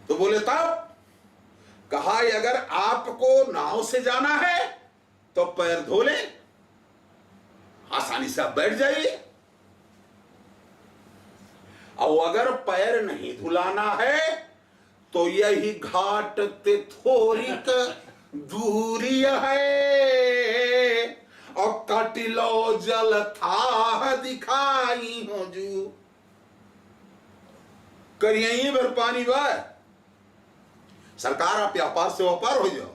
तो बोले तब कहा अगर आपको नाव से जाना है तो पैर धो ले, आसानी से आप बैठ जाइए, और अगर पैर नहीं धुलाना है तो यही घाट ते थोड़ी दूरी है, और कटिलो जल था दिखाई हो जू, करिए भर पानी बार सरकार, आप व्यापार से व्यापार हो जाओ।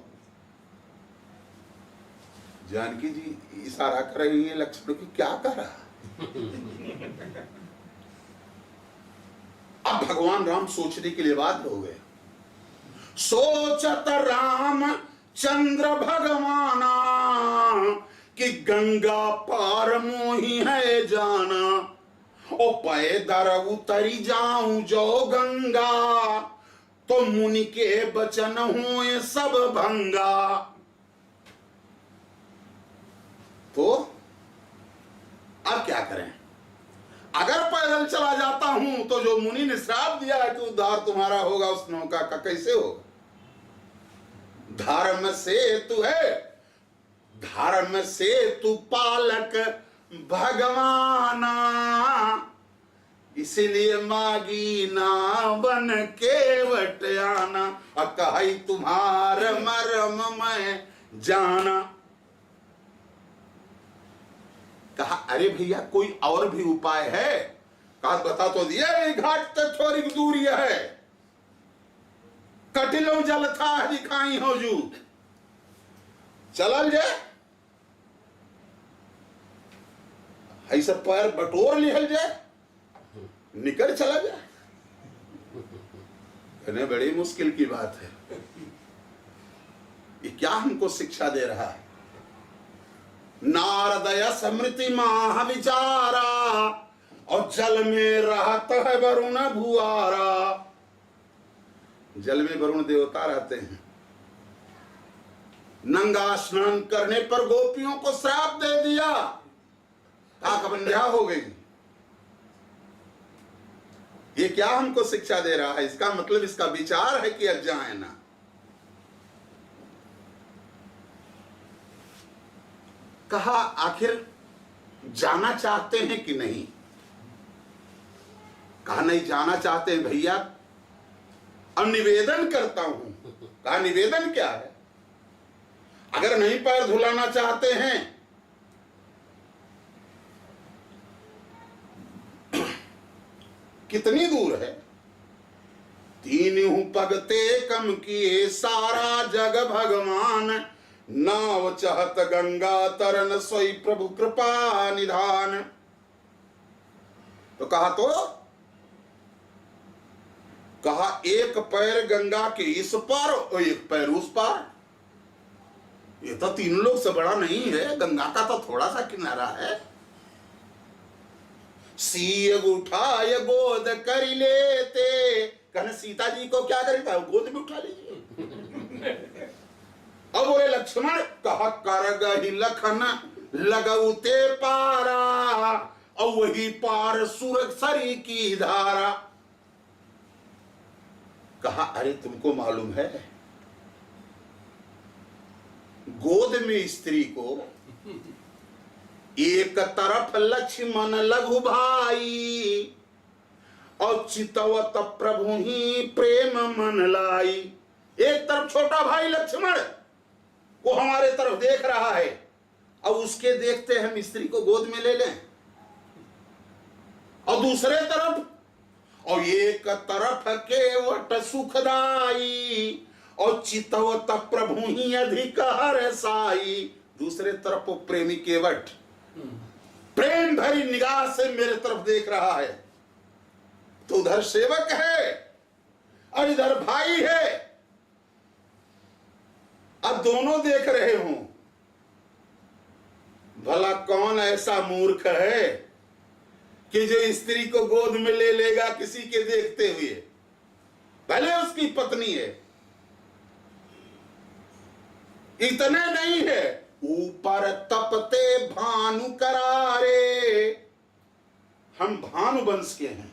जानकी जी इशारा कर रही है लक्ष्मण की, क्या कर रहा। अब भगवान राम सोचने के लिए बात हो गए। सोचत राम चंद्र भगवाना कि गंगा पार मोही है जाना, ओ पैदर उतरी जाऊं जो गंगा, तो मुनि के बचन हुए सब भंगा। तो अब क्या करें, अगर पैदल चला जाता हूं तो जो मुनि ने श्राप दिया है कि उद्धार तुम्हारा होगा, उस नौका का कैसे होगा। धर्म सेतु है, धर्म सेतु पालक भगवाना, इसलिए मागी ना बन केवट आना, कही तुम्हार मरम मैं जाना। कहा अरे भैया कोई और भी उपाय है। कहा बता तो दिया, घाट तक थोड़ी दूरी है, कटिलो जल था दिखाई हो जू, चलल जाए, ऐसा पैर बटोर लिहल जाए, निकल चला जाए। कहने बड़ी मुश्किल की बात है, ये क्या हमको शिक्षा दे रहा है। नारदय स्मृति माह विचारा, और जल में रहता है वरुण भुआरा। जल में वरुण देवता रहते हैं। नंगा स्नान करने पर गोपियों को श्राप दे दिया, आंख हो गई। ये क्या हमको शिक्षा दे रहा है, इसका मतलब इसका विचार है कि अब जाए ना। कहा आखिर जाना चाहते हैं कि नहीं। कहा नहीं जाना चाहते हैं भैया, अब निवेदन करता हूं। कहा निवेदन क्या है, अगर नहीं पैर धुलाना चाहते हैं कितनी दूर है, तीनों पगते कम किए सारा जग भगवान, नाव चहत गंगा तरन सोई प्रभु कृपा निधान। तो कहा एक पैर गंगा के इस पार और एक पैर उस पार, ये तो तीन लोग से बड़ा नहीं है, गंगा का तो थोड़ा सा किनारा है। सीय उठाय गोद कर लेते, कहने सीता जी को क्या करेगा, गोद में उठा लीजिए। अब बोले लक्ष्मण, कहा कर गही लखन लगौते पारा, और वही पार सुरसरी की धारा। कहा अरे तुमको मालूम है, गोद में स्त्री को एक तरफ लक्ष्मण लघु भाई, और चितवत प्रभु ही प्रेम मन लाई। एक तरफ छोटा भाई लक्ष्मण वो हमारे तरफ देख रहा है, अब उसके देखते हम स्त्री को गोद में ले लें, और दूसरे तरफ, और एक तरफ केवट सुखदाई, और चितवत प्रभु ही अधिक हरसाई। दूसरे तरफ वो प्रेमी केवट प्रेम भरी निगाह से मेरे तरफ देख रहा है, तो उधर सेवक है और इधर भाई है। अब दोनों देख रहे हों, भला कौन ऐसा मूर्ख है कि जो स्त्री को गोद में ले लेगा किसी के देखते हुए, भले उसकी पत्नी है। इतने नहीं है, ऊपर तपते भानु करारे, हम भानु वंश के हैं,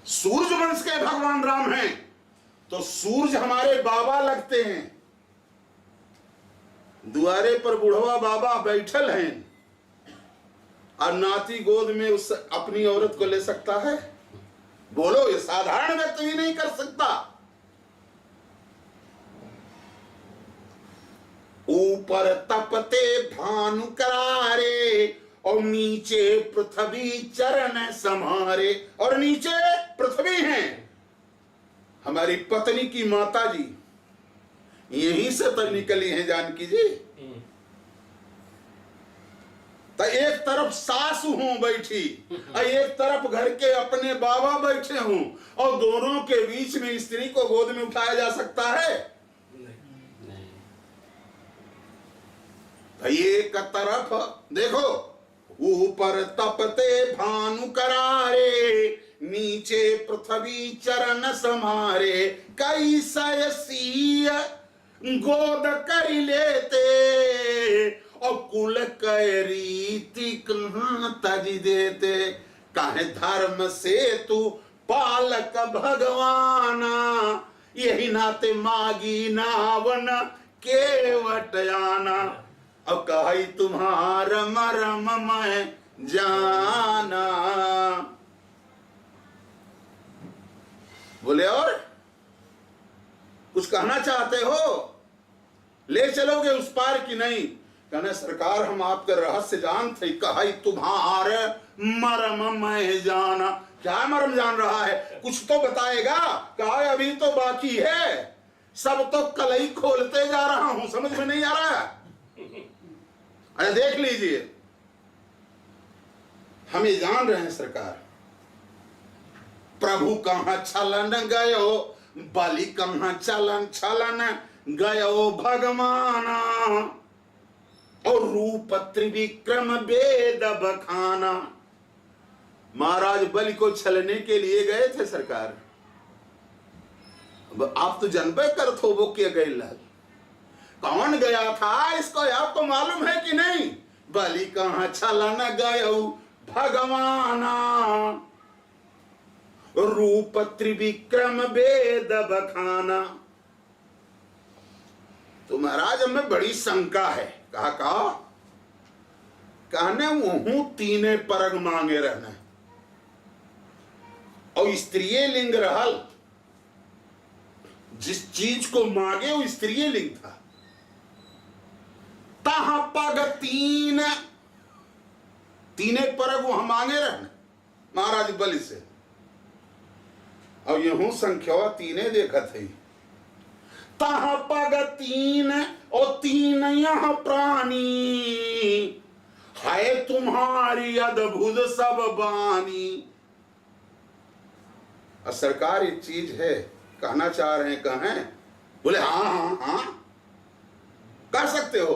सूर्य वंश के भगवान राम हैं तो सूर्य हमारे बाबा लगते हैं। द्वारे पर बुढ़वा बाबा बैठल हैं और नाती गोद में उस अपनी औरत को ले सकता है? बोलो, ये साधारण व्यक्ति भी नहीं कर सकता। ऊपर तपते भानु करारे और नीचे पृथ्वी चरण समारे। और नीचे पृथ्वी है, हमारी पत्नी की माता जी यहीं से तो निकली है जानकी जी। तो एक तरफ सासू हूं बैठी और एक तरफ घर के अपने बाबा बैठे हूं, और दोनों के बीच में स्त्री को गोद में उठाया जा सकता है? तो एक तरफ देखो, ऊपर तपते भानु करारे नीचे पृथ्वी चरण समारे, कई सयसीय गोद कर लेते और कुल कै रीति कहाँ तज देते। काहे धर्म से तू पालक भगवाना, यही नाते मागी नावन केवट आना। अब कही तुम्हारा मरम मैं जाना। बोले और कुछ कहना चाहते हो? ले चलोगे उस पार की नहीं? कहने सरकार हम आपके रहस्य जानते। कही तुम्हारे मरम मैं जाना। क्या मरम जान रहा है? कुछ तो बताएगा। कहा अभी तो बाकी है, सब तो कल ही खोलते जा रहा हूं, समझ में नहीं आ रहा है? अरे देख लीजिए, हम ये जान रहे हैं सरकार, प्रभु कहां छलन गयो, बलि कहां चलन छलन गयो भगवाना, और रूप त्रिविक्रम वेद बखाना। महाराज बलि को छलने के लिए गए थे सरकार। अब आप तो जानबे करत हो वो क्या गए, कौन गया था इसको आपको मालूम है कि नहीं? बलि कहां छलन गयो भगवाना, रूप त्रिविक्रम वेद बखाना। तो महाराज हमें बड़ी शंका है। कहा कहने वो तीने परग मांगे रहना, और स्त्रीय लिंग रहल, जिस चीज को मांगे वो स्त्रीय लिंग था। तहा पग तीने परग वहां मांगे रहने महाराज बलि से। और यूं संख्या तीने देखा थी। तहा पग तीन और तीन यह प्राणी, है तुम्हारी अद्भुत सब बानी। और सरकार एक चीज है, कहना चाह रहे हैं, कहें? बोले हाँ हाँ हाँ कर सकते हो।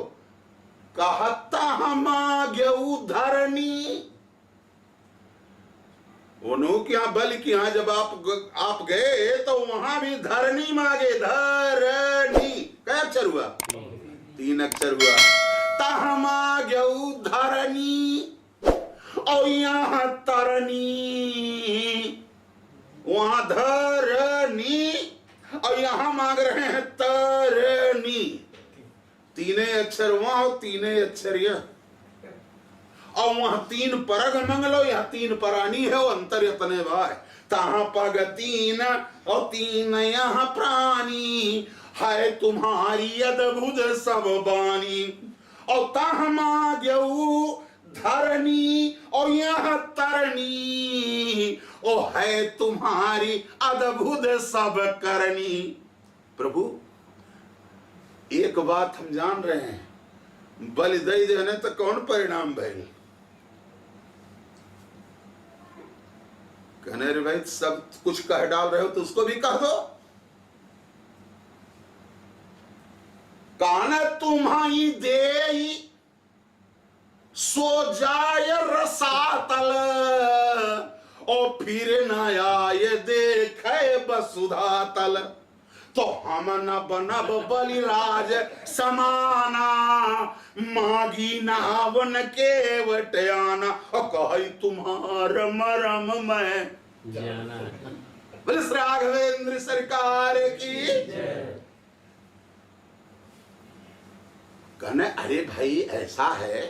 कहता हम धरणी, उन्हों के यहाँ बलि के यहाँ जब आप गए तो वहां भी धरणी मांगे। धरणी क्या अक्षर हुआ? 3 अक्षर हुआ। तहमाग्यऊ धरणी और यहाँ तरणी, वहां धरणी और यहाँ मांग रहे हैं तरणी। 3 अक्षर वहां और 3 अक्षर यह, और वहां 3 परग मंगलो, यहाँ 3 परानी है, वो अंतर इतने भाई। तहा पग 3 और 3 यहाँ प्राणी, है तुम्हारी अद्भुत सब बानी। और तहमाग्यऊ धरणी और यहाँ तरणी, ओ है तुम्हारी अद्भुत सब करनी। प्रभु एक बात हम जान रहे हैं, बलि दई देने तो कौन परिणाम भइल? कहने रे भाई सब कुछ कह डाल रहे हो तो उसको भी कह दो। कान तुम्हारी देई सो जाय रसातल, और फिर न आए देखे वसुधा तल। तो हम न बनब बलिराज समाना, मागी नावन केवट आना। और कही तुम्हार मरम मैं जाना। बोले श्री राघवेंद्र सरकार की। कहने अरे भाई ऐसा है,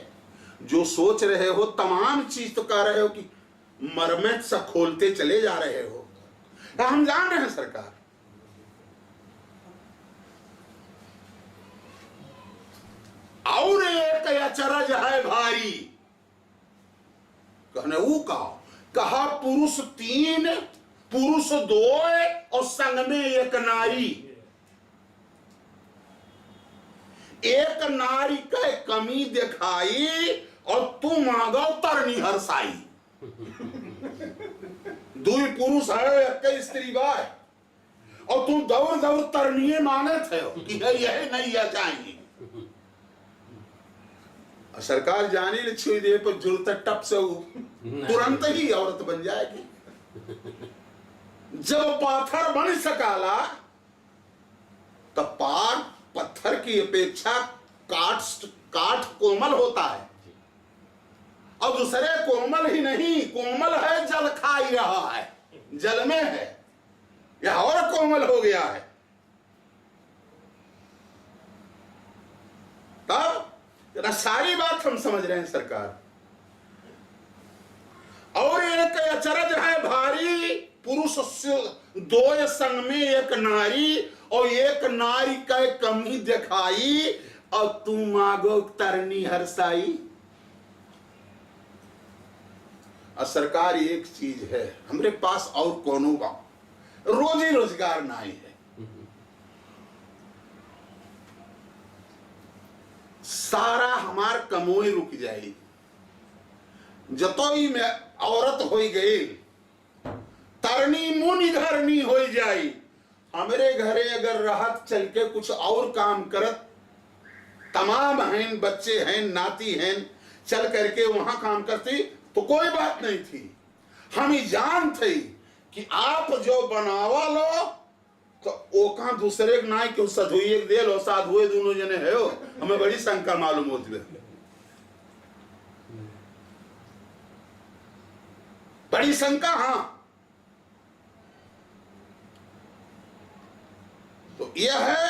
जो सोच रहे हो तमाम चीज तो कह रहे हो कि मरम्मत सा खोलते चले जा रहे हो। हम जान रहे हैं सरकार, और एक अचरज है भारी। कहने वो कहा पुरुष 3 पुरुष 2 और संग में एक नारी। एक नारी का कमी दिखाई और तुम मांगो तरनी हरसाई। 2 पुरुष है एक स्त्री बाय, और तुम दौड़ दौड़ तरनिये माने थे कि यही नहीं आ जाएंगी। सरकार जाने ले छुई दे पर जुड़ता टप से तुरंत ही औरत बन जाएगी। जब पाथर बन सकाला तो पाग पत्थर की अपेक्षा काठ कोमल होता है, और दूसरे कोमल ही नहीं, कोमल है जल खा ही रहा है, जल में है, यह और कोमल हो गया है। तब सारी बात हम समझ रहे हैं सरकार। और एक अचरज है भारी, पुरुष 2 संग में एक नारी, और एक नारी का कमी दिखाई और तुम मांगो तरनी हरसाई। और सरकार एक चीज है, हमरे पास और कोनो का रोजी रोजगार नहीं है। सारा हमार कमोई रुक जाई, जतोई में औरत हो गई, तरनी मुनि घरनी हो जाई। हमरे घरे अगर रहत चल के कुछ और काम करत, तमाम हैं, बच्चे हैं, नाती हैं, चल करके वहां काम करती तो कोई बात नहीं थी। हम ही जान थे कि आप जो बनावा लो तो वो कहा दूसरे ना क्यों सधुए दे लो, साधुए दोनों जने है हो, हमें बड़ी शंका मालूम होती है, बड़ी शंका। हाँ, तो यह है,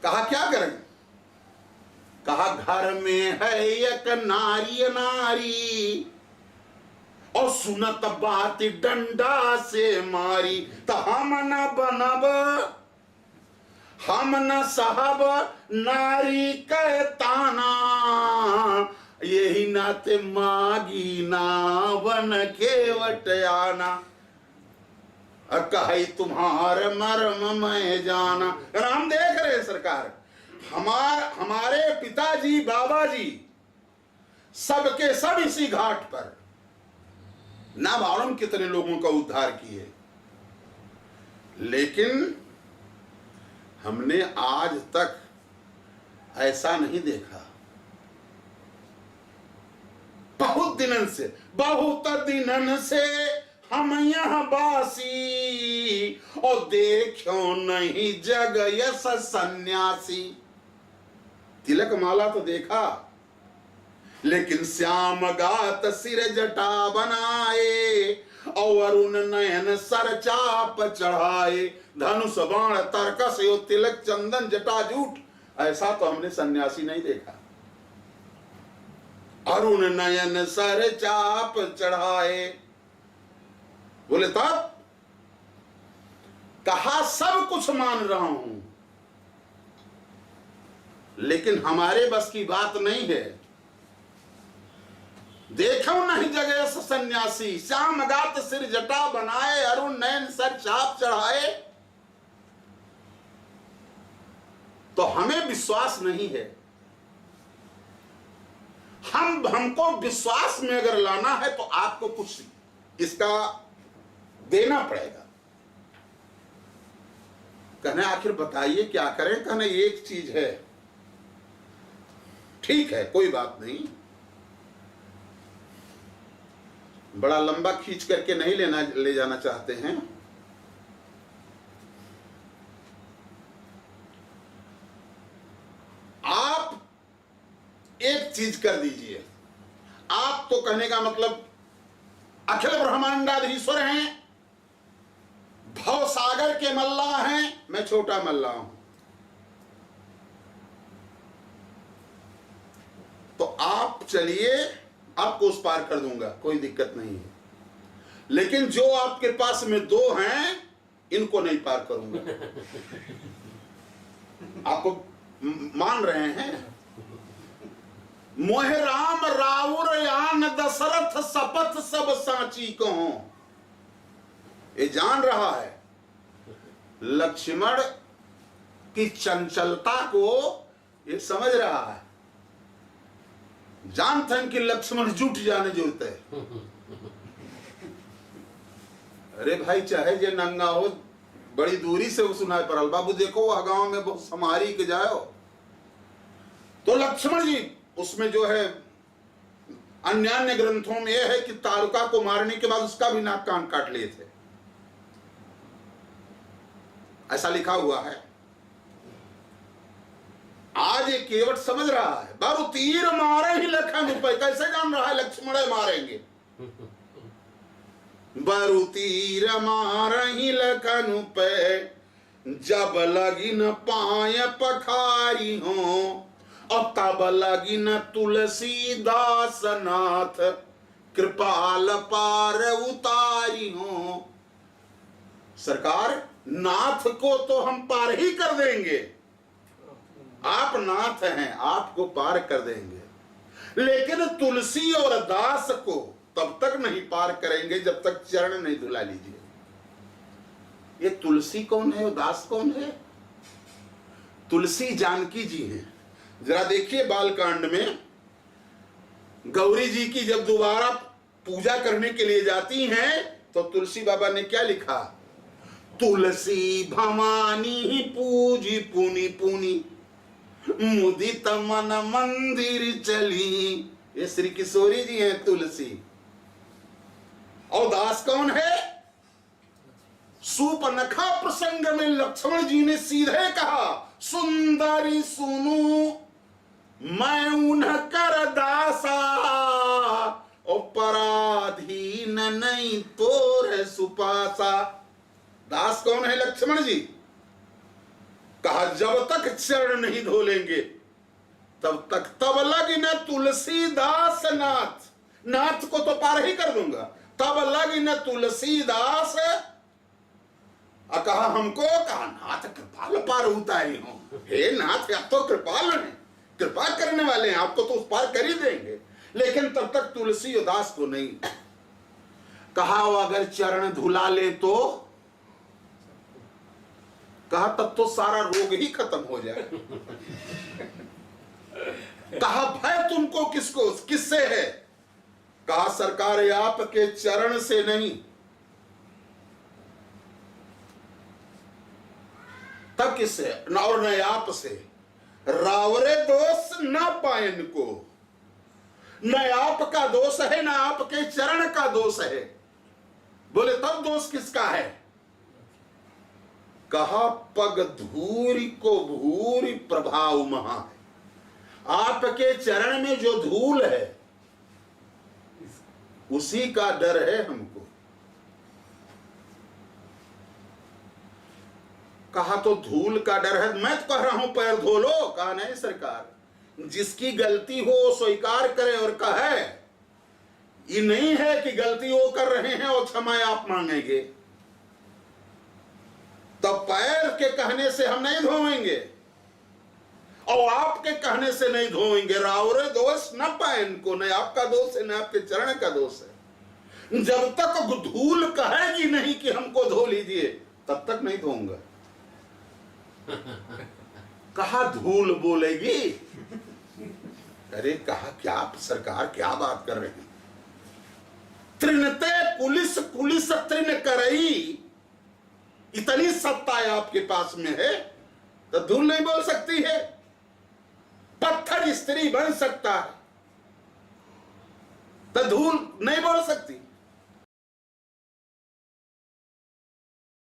कहा क्या करें, कहा घर में है एक नारी नारी, और सुनत बात डंडा से मारी। तो हम न बनब, हम न साहब नारी कह ताना, यही नाते मागी ना बन केवट आना। कही तुम्हार मर्म मैं जाना। हम देख रहे हैं सरकार, हमारे पिताजी बाबा जी सबके सब इसी घाट पर ना मालूम कितने लोगों का उद्धार किए, लेकिन हमने आज तक ऐसा नहीं देखा। बहुत दिनन से हम यहाँ बासी, और देखो नहीं जग यस सन्यासी। तिलक माला तो देखा, लेकिन श्याम गात सिर जटा बनाए, और अरुण नयन सर चाप चढ़ाए। धनुष बाण तर्कस यो तिलक चंदन जटा जूट, ऐसा तो हमने सन्यासी नहीं देखा। अरुण नयन सर चाप चढ़ाए, बोले तब कहा सब कुछ मान रहा हूं, लेकिन हमारे बस की बात नहीं है। देखो नहीं जगह सन्यासी, श्याम गात सिर जटा बनाए, अरुण नयन सर चाप चढ़ाए। तो हमें विश्वास नहीं है। हमको विश्वास में अगर लाना है तो आपको कुछ इसका देना पड़ेगा। कहने आखिर बताइए क्या करें। कहने एक चीज है, ठीक है कोई बात नहीं, बड़ा लंबा खींच करके नहीं ले जाना चाहते हैं। आप एक चीज कर दीजिए। आप तो कहने का मतलब अखिल ब्रह्मांडाधीश्वर हैं, भव सागर के मल्लाह हैं, मैं छोटा मल्लाह हूं। तो आप चलिए, आपको उस पार कर दूंगा, कोई दिक्कत नहीं है। लेकिन जो आपके पास में दो हैं, इनको नहीं पार करूंगा। आपको मान रहे हैं? मोह राम राउर यान दशरथ शपथ सब सांची कहो। ये जान रहा है लक्ष्मण की चंचलता को, ये समझ रहा है, जानते हैं कि लक्ष्मण जुट जाने जुड़ते हैं। अरे भाई चाहे जे नंगा हो, बड़ी दूरी से वो सुनाई पड़ल, बाबू देखो वह गांव में बहुत समारी के जाओ। तो लक्ष्मण जी उसमें जो है अन्य ग्रंथों में यह है कि तारुका को मारने के बाद उसका भी नाक कान काट लिए थे, ऐसा लिखा हुआ है। आज ये केवट समझ रहा है, बाबू तीर मारे ही लखन रुपए, कैसे जान रहा है लक्ष्मण मारेंगे? बारू तीर मारे ही लखन रुपए, जब लगी न पाए पखारी हो, और तब लगी न तुलसीदास नाथ, कृपाल पार उतारी हो। सरकार नाथ को तो हम पार ही कर देंगे, आप नाथ हैं, आपको पार कर देंगे, लेकिन तुलसी और दास को तब तक नहीं पार करेंगे जब तक चरण नहीं धुला लीजिए। ये तुलसी कौन है और दास कौन है? तुलसी जानकी जी हैं। जरा देखिए बालकांड में गौरी जी की जब दोबारा पूजा करने के लिए जाती हैं तो तुलसी बाबा ने क्या लिखा? तुलसी भवानी पूजी पुनि पुनि, मुदित मन मंदिर चली। ये श्री किशोरी जी हैं तुलसी। और दास कौन है? सूपनखा प्रसंग में लक्ष्मण जी ने सीधे कहा, सुंदरी सुनु मैं उन्ह कर दासा, और पराधीन नहीं तोर सुपासा। दास कौन है लक्ष्मण जी? कहा जब तक चरण नहीं धो लेंगे तब तक, तब लगी न तुलसी दास नाथ, नाथ को तो पार ही कर दूंगा, तब लगी न तुलसी दास। कहा हमको, कहा नाथ कृपाल पार उतारी हो। हे नाथ आप तो कृपाल हैं, कृपा करने वाले हैं, आपको तो उस पार कर ही देंगे, लेकिन तब तक तुलसी और दास को नहीं। कहा अगर चरण धुला ले तो, कहा तब तो सारा रोग ही खत्म हो जाए। कहा भय तुमको किसको, किससे है? कहा सरकार आपके चरण से नहीं। तब किससे? और न आप से। रावरे दोष न पायन को, न आपका दोष है न आपके चरण का दोष है। बोले तब दोष किसका है? कहा पग धूरी को भूरी प्रभाव महा है। आपके चरण में जो धूल है उसी का डर है हमको। कहा तो धूल का डर है, मैं तो कह रहा हूं पैर धो लो। कहा नहीं सरकार, जिसकी गलती हो स्वीकार करे और कहे, ये नहीं है कि गलती वो कर रहे हैं और क्षमा आप मांगेंगे। तब पैर के कहने से हम नहीं धोएंगे और आपके कहने से नहीं धोएंगे। रावरे दोष न पाए इनको, न आपका दोष है न आपके चरण का दोष है। जब तक धूल कहेगी नहीं कि हमको धो लीजिए तब तक नहीं धोऊंगा। कहा धूल बोलेगी? अरे कहा क्या सरकार क्या बात कर रहे हैं? त्रिनते पुलिस पुलिस तृण करई, इतनी सत्ता है आपके पास में है तो धूल नहीं बोल सकती है? पत्थर स्त्री बन सकता है तो धूल नहीं बोल सकती।